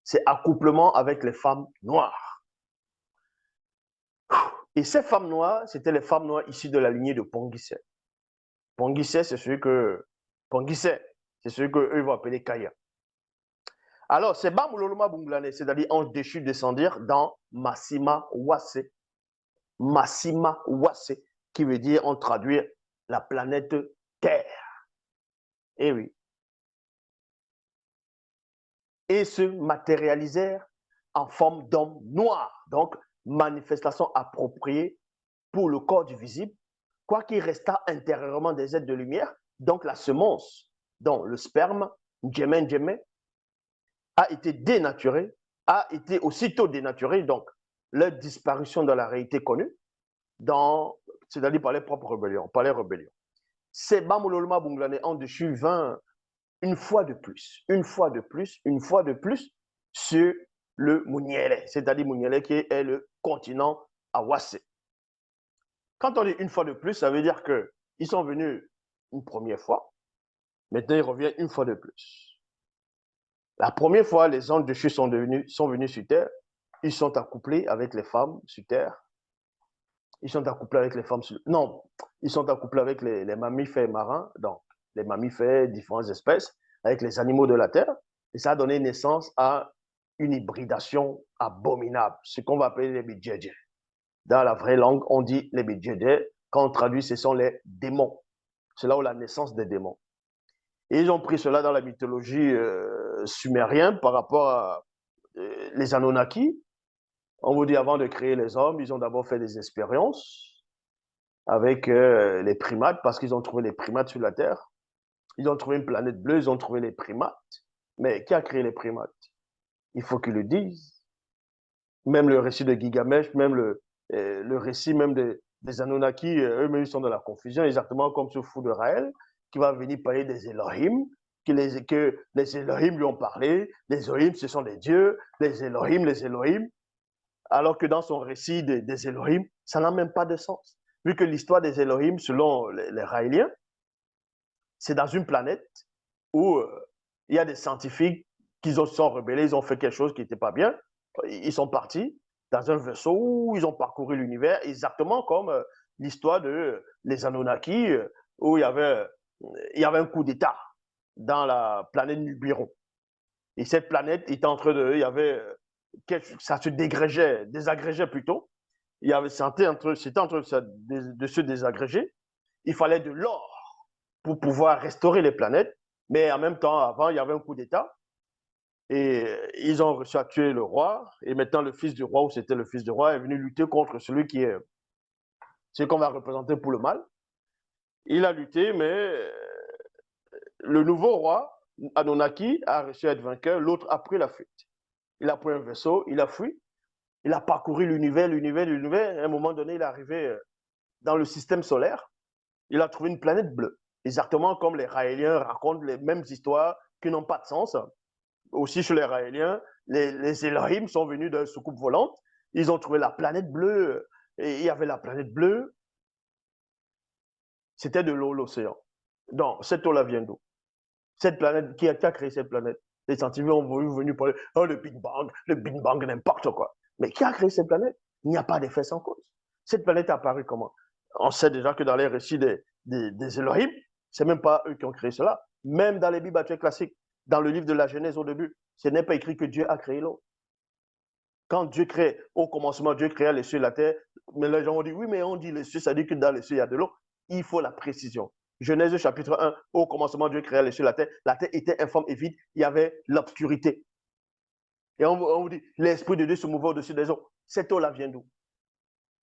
c'est accouplement avec les femmes noires. Et ces femmes noires, c'était les femmes noires issues de la lignée de Ponguissé. Ponguissé, c'est celui que eux vont appeler Kaya. Alors, c'est Bamuloloma Bunglane, c'est-à-dire ange déchu descendir dans Massima Wase. Massima Wase, qui veut dire, on traduit la planète Terre. Eh oui. Et se matérialisèrent en forme d'homme noir. Donc, manifestation appropriée pour le corps du visible, quoiqu'il resta intérieurement des êtres de lumière. Donc, la semence, dont le sperme, Djemen, a été dénaturé, a été aussitôt dénaturé, donc leur disparition dans la réalité connue, c'est-à-dire par les propres rébellions, par les rébellions. C'est Bamuloloma Bunglane en dessus 20 une fois de plus sur le Mouniele, c'est-à-dire Mouniele qui est le continent Awase. Quand on dit une fois de plus, ça veut dire qu'ils sont venus une première fois, maintenant ils reviennent une fois de plus. La première fois, les anges de Dieu sont venus sur terre, ils sont accouplés avec les femmes sur terre. Ils sont accouplés avec les femmes non, ils sont accouplés avec les mammifères marins, donc les mammifères, différentes espèces, avec les animaux de la terre. Et ça a donné naissance à une hybridation abominable, ce qu'on va appeler les bidjedje. Dans la vraie langue, on dit les bidjedje. Quand on traduit, ce sont les démons. C'est là où la naissance des démons. Et ils ont pris cela dans la mythologie sumérienne par rapport à les Anunnaki. On vous dit, avant de créer les hommes, ils ont d'abord fait des expériences avec les primates, parce qu'ils ont trouvé les primates sur la Terre. Ils ont trouvé une planète bleue, ils ont trouvé les primates. Mais qui a créé les primates? Il faut qu'ils le disent. Même le récit de Gilgamesh, même le récit même des Anunnaki, eux-mêmes, ils sont dans la confusion, exactement comme ce fou de Raël, qui va venir parler des Elohim, que les Elohim lui ont parlé. Les Elohim, ce sont des dieux. Les Elohim. Alors que dans son récit des Elohim, ça n'a même pas de sens. Vu que l'histoire des Elohim, selon les Raéliens, c'est dans une planète où il y a des scientifiques qui se sont rebellés, ils ont fait quelque chose qui n'était pas bien. Ils sont partis dans un vaisseau où ils ont parcouru l'univers, exactement comme l'histoire de les Anunnaki, où il y avait un coup d'État dans la planète Nibiru. Et cette planète était en train de... Il y avait... ça se désagrégeait plutôt. C'était en train de se désagréger. Il fallait de l'or pour pouvoir restaurer les planètes. Mais en même temps, avant, il y avait un coup d'État. Et ils ont réussi à tuer le roi. Et maintenant, le fils du roi, ou c'était le fils du roi, est venu lutter contre celui qui est... ce qu'on va représenter pour le mal. Il a lutté, mais le nouveau roi, Anunnaki, a réussi à être vainqueur. L'autre a pris la fuite. Il a pris un vaisseau, il a fui. Il a parcouru l'univers. À un moment donné, il est arrivé dans le système solaire. Il a trouvé une planète bleue. Exactement comme les Raéliens racontent les mêmes histoires qui n'ont pas de sens. Aussi chez les Raéliens, les Elohim sont venus d'une soucoupe volante. Ils ont trouvé la planète bleue. Et il y avait la planète bleue. C'était de l'eau, l'océan. Donc, cette eau-là vient d'où? Cette planète, qui a créé cette planète? Les scientifiques ont venu parler, oh, le Big Bang, n'importe quoi. Mais qui a créé cette planète? Il n'y a pas d'effet sans cause. Cette planète est apparue comment? On sait déjà que dans les récits des Elohim, ce n'est même pas eux qui ont créé cela. Même dans les Bibles classiques, dans le livre de la Genèse au début, ce n'est pas écrit que Dieu a créé l'eau. Quand Dieu crée, au commencement, Dieu créa les cieux et la terre, mais les gens ont dit, oui, mais on dit les cieux, ça dit que dans les cieux, il y a de l'eau. Il faut la précision. Genèse chapitre 1, au commencement, Dieu créa les cieux et la terre. La terre était informe et vide, il y avait l'obscurité. Et on vous dit, l'Esprit de Dieu se mouvait au-dessus des eaux. Cette eau-là vient d'où?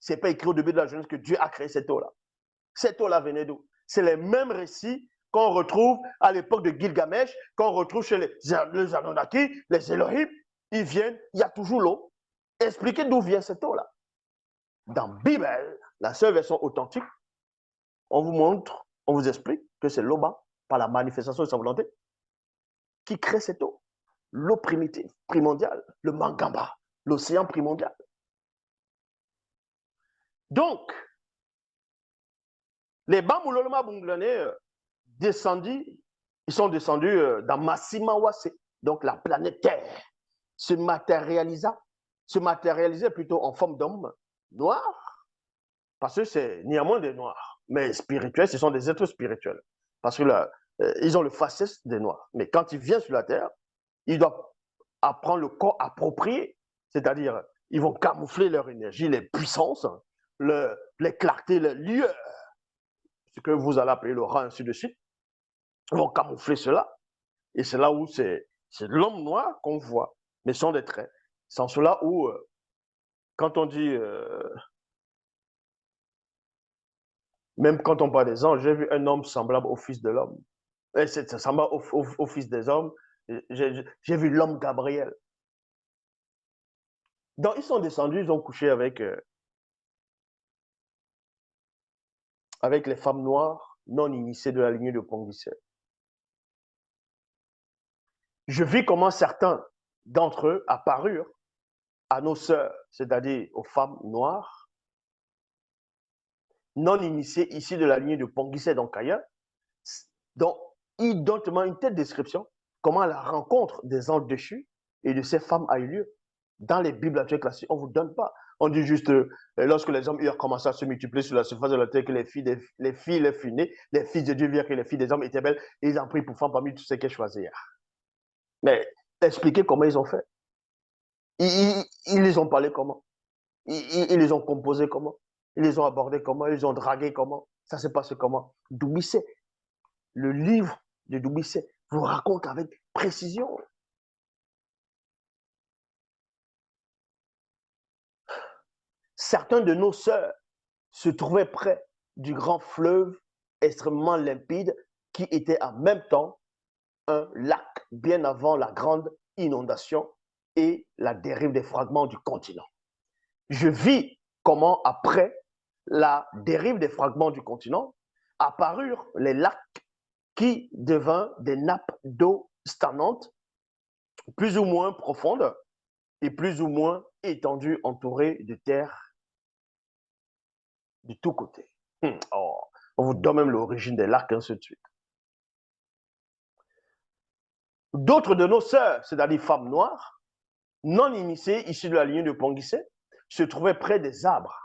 Ce n'est pas écrit au début de la Genèse que Dieu a créé cette eau-là. Cette eau-là venait d'où? C'est les mêmes récits qu'on retrouve à l'époque de Gilgamesh, qu'on retrouve chez les Anunnaki, les Elohim. Ils viennent, il y a toujours l'eau. Expliquez d'où vient cette eau-là. Dans la Bible, la seule version authentique, on vous montre, on vous explique que c'est l'Oba, par la manifestation de sa volonté, qui crée cette eau. L'eau primitive, primordiale, le Mangamba, l'océan primordial. Donc, les Bamuloloma Bunglane ils sont descendus dans Massima Wase, donc la planète Terre. se matérialisait plutôt en forme d'homme noir, parce que c'est néanmoins des noirs, mais spirituels, ce sont des êtres spirituels, parce que là, ils ont le faciès des noirs. Mais quand ils viennent sur la terre, ils doivent apprendre le corps approprié, c'est-à-dire ils vont camoufler leur énergie, les puissances, les clartés, les lueurs, ce que vous allez appeler le rang, ainsi de suite. Ils vont camoufler cela. Et c'est là où c'est l'homme noir qu'on voit, mais sans des traits. C'est en cela où, quand on dit, même quand on parle des anges, j'ai vu un homme semblable au Fils de l'homme. C'est semblable au Fils des hommes. J'ai vu l'homme Gabriel. Donc, ils sont descendus, ils ont couché avec les femmes noires non initiées de la lignée de Ponguissé. Je vis comment certains d'entre eux apparurent à nos sœurs, c'est-à-dire aux femmes noires, non initiées ici de la lignée de Ponguissé, donc ailleurs. Donc, il donne une telle description, comment la rencontre des anges déchus et de ces femmes a eu lieu. Dans les Bibles actuelles classiques, on ne vous donne pas. On dit juste, lorsque les hommes eurent commencé à se multiplier sur la surface de la terre, que les filles nées, les fils de Dieu virent que les filles des hommes étaient belles, et ils en prirent pour femmes parmi tous ceux qu'ils choisirent. Mais expliquez comment ils ont fait. Ils les ont parlé comment? Ils les ont composés comment? Ils les ont abordés comment? Ils les ont dragués comment? Ça s'est passé comment? Doumbissé, le livre de Doumbissé vous raconte avec précision. Certains de nos sœurs se trouvaient près du grand fleuve extrêmement limpide qui était en même temps un lac bien avant la grande inondation et la dérive des fragments du continent. Je vis comment, après la dérive des fragments du continent, apparurent les lacs qui devinrent des nappes d'eau stagnantes, plus ou moins profondes et plus ou moins étendues, entourées de terre de tous côtés. Oh, on vous donne même l'origine des lacs, ainsi de suite. D'autres de nos sœurs, c'est-à-dire femmes noires, non initiées, issues de la lignée de Ponguissé, se trouvaient près des arbres,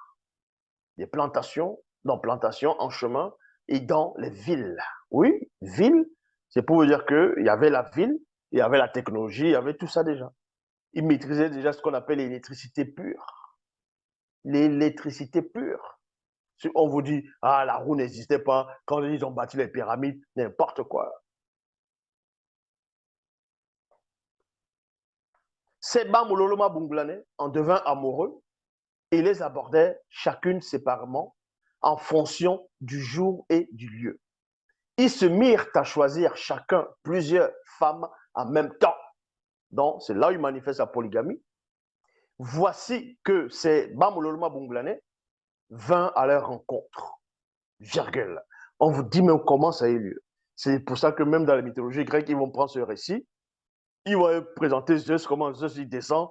des plantations, dans plantations, en chemin et dans les villes. Oui, ville, c'est pour vous dire qu'il y avait la ville, il y avait la technologie, il y avait tout ça déjà. Ils maîtrisaient déjà ce qu'on appelle l'électricité pure. L'électricité pure. Si on vous dit, ah, la roue n'existait pas, quand ils ont bâti les pyramides, n'importe quoi. Seba Mololoma Bunglane en devint amoureux et les abordait chacune séparément en fonction du jour et du lieu. Ils se mirent à choisir chacun plusieurs femmes en même temps. Donc, c'est là où il manifeste la polygamie. Voici que ces Bamololoma Bunglane vint à leur rencontre. Virgule. On vous dit même comment ça a eu lieu. C'est pour ça que même dans la mythologie grecque, ils vont prendre ce récit. Ils vont présenter Zeus, comment Zeus il descend,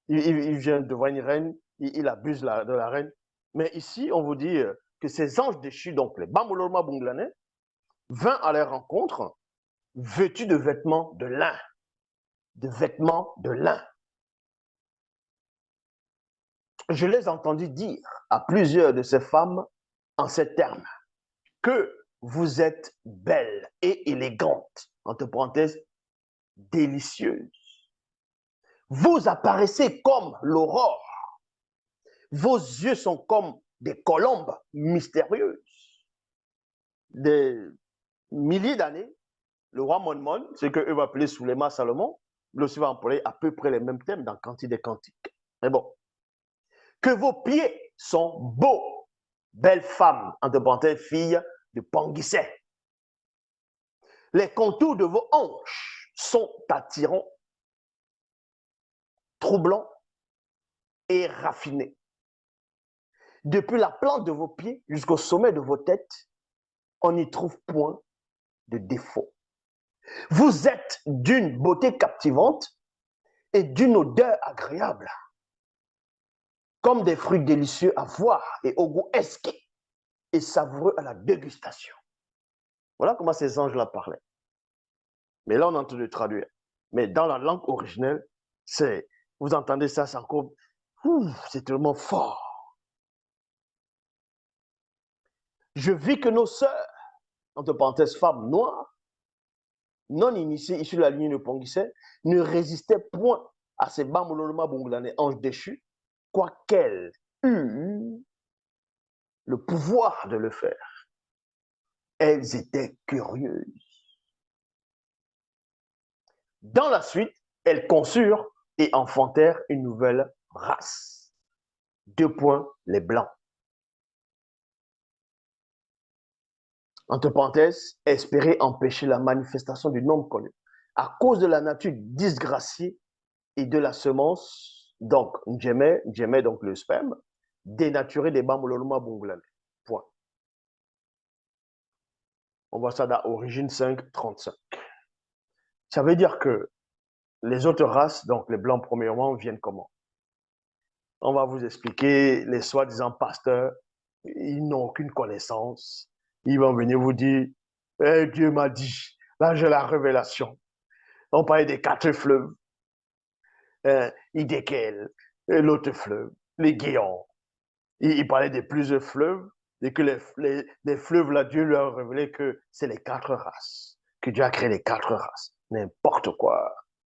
il vient devant une reine, il abuse de la reine. Mais ici, on vous dit que ces anges déchus, donc les Bamololoma Bunglane, vint à leur rencontre vêtus de vêtements de lin. De vêtements de lin. Je les entendis dire à plusieurs de ces femmes en ces termes que vous êtes belles et élégantes, entre parenthèses, délicieuses. Vous apparaissez comme l'aurore. Vos yeux sont comme des colombes mystérieuses. Des milliers d'années, le roi Monmon, ce qu'eux vont appeler Souleymane Salomon, lui aussi va employer à peu près les mêmes thèmes dans Cantique des Cantiques. Mais bon, que vos pieds sont beaux, belles femmes, entre parenthèses, filles de Ponguissé. Les contours de vos hanches sont attirants, troublants et raffinés. Depuis la plante de vos pieds jusqu'au sommet de vos têtes, on n'y trouve point de défaut. Vous êtes d'une beauté captivante et d'une odeur agréable, comme des fruits délicieux à voir et au goût exquis et savoureux à la dégustation. Voilà comment ces anges-là parlaient. Mais là, on est en train de traduire. Mais dans la langue originelle, Vous entendez ça, c'est encore, c'est tellement fort. Je vis que nos sœurs, entre parenthèses, femmes noires, non initiées, issues de la lignée de Ponguissé, ne résistaient point à ces Bamololoma Bongolane, anges déchus, quoiqu'elles eurent le pouvoir de le faire. Elles étaient curieuses. Dans la suite, elles conçurent et enfantèrent une nouvelle race. 2 points, les Blancs. Entre parenthèses, espérer empêcher la manifestation du nombre connu à cause de la nature disgraciée et de la semence, donc Ndjemé, donc le sperme, dénaturé des Bamololoma Bongolane. Point. On voit ça dans Origine 5.35. Ça veut dire que les autres races, donc les Blancs premièrement, viennent comment? On va vous expliquer, les soi-disant pasteurs, ils n'ont aucune connaissance. Ils vont venir vous dire, eh, Dieu m'a dit, là j'ai la révélation. On parlait des 4 fleuves, Idékel, l'autre fleuve, les Guéons. Il parlait de plusieurs fleuves et que les fleuves, là, Dieu leur a révélé que c'est les 4 races, que Dieu a créé les 4 races. N'importe quoi.